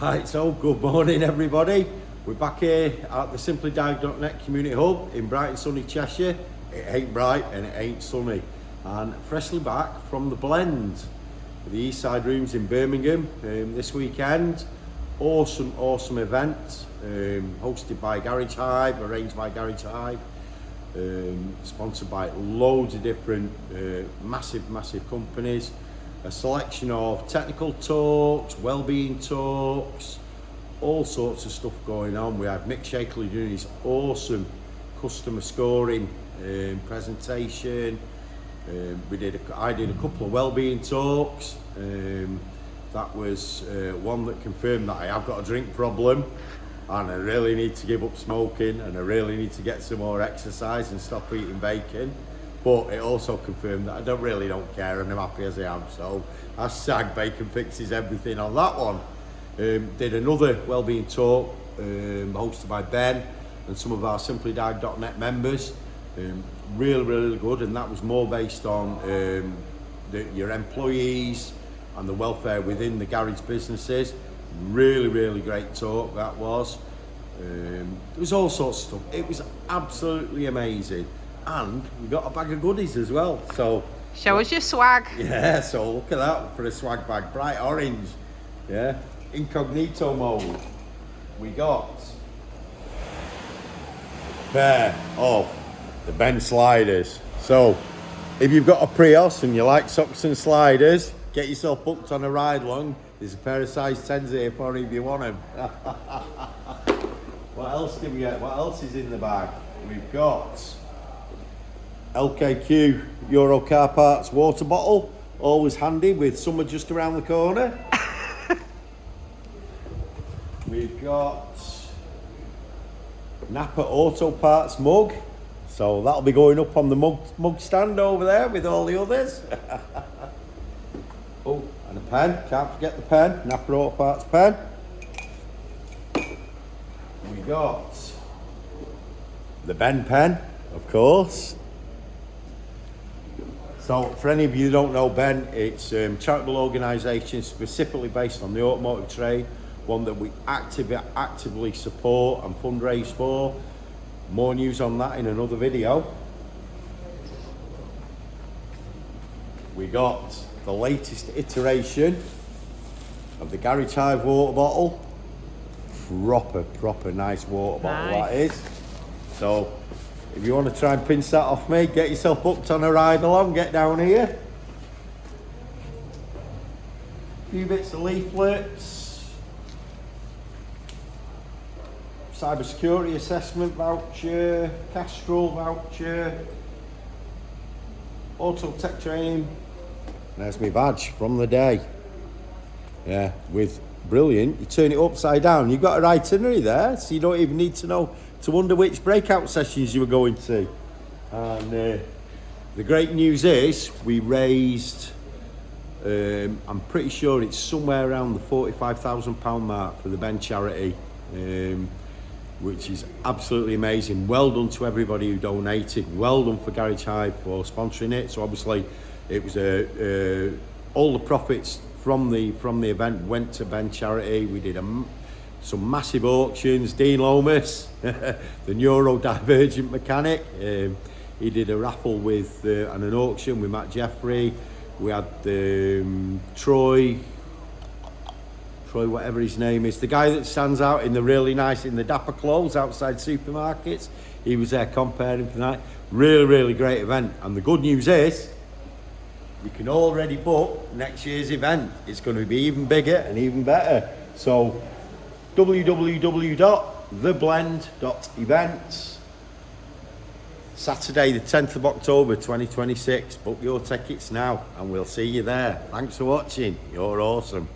Right, so good morning everybody. We're back here at the SimplyDiag Network Community Hub in bright and sunny Cheshire. It ain't bright and it ain't sunny. And freshly back from the blend, the East Side Rooms in Birmingham this weekend. Awesome event, hosted by Garage Hive, arranged by Garage Hive, sponsored by loads of different massive companies. A selection of technical talks, well-being talks, all sorts of stuff going on. We had Mick Shaikly doing his awesome customer scoring presentation. I did a couple of well-being talks. That was one that confirmed that I have got a drink problem and I really need to give up smoking and I really need to get some more exercise and stop eating bacon. But it also confirmed that I don't care and I'm happy as I am. So hashtag bacon fixes everything on that one. Did another wellbeing talk hosted by Ben and some of our SimplyDiag.net members. Really good, and that was more based on your employees and the welfare within the garage businesses. Really great talk that was. There was all sorts of stuff. It was absolutely amazing. And we got a bag of goodies as well. So show us your swag. Yeah, so look at that for a swag bag, bright orange. Yeah, incognito mode. We got a pair of the Ben sliders. So if you've got a Prius and you like socks and sliders, get yourself booked on a ride along. There's a pair of size 10s here for you if you want them. What else did we get? What else is in the bag? We've got LKQ Euro car parts water bottle, always handy with summer just around the corner. We've got Napa Auto Parts mug, so that'll be going up on the mug stand over there with all the others. Oh, and a pen, can't forget the pen, Napa Auto Parts pen. We got the Ben pen, of course. So for any of you who don't know Ben, it's a charitable organisation specifically based on the automotive trade, one that we actively support and fundraise for. More news on that in another video. We got the latest iteration of the Garage Hive water bottle. Proper nice water bottle that is. So if you want to try and pinch that off me, get yourself booked on a ride along, get down here. A few bits of leaflets. Cybersecurity assessment voucher, Castrol voucher, auto tech training. There's my badge from the day. Yeah, with brilliant. You turn it upside down, you've got an itinerary there, so you don't even need to wonder which breakout sessions you were going to. And the great news is we raised, I'm pretty sure it's somewhere around the £45,000 mark for the Ben charity, which is absolutely amazing. Well done to everybody who donated. Well done for Garage Hive for sponsoring it. So obviously it was all the profits from the event went to Ben charity. We did some massive auctions. Dean Lomas, the neurodivergent mechanic, he did a raffle with and an auction with Matt Jeffrey. We had Troy whatever his name is, the guy that stands out in the dapper clothes outside supermarkets. He was there comparing for that. Really great event. And the good news is you can already book next year's event. It's going to be even bigger and even better. So www.theblend.events, Saturday the 10th of October 2026. Book your tickets now and we'll see you there. Thanks for watching. You're awesome.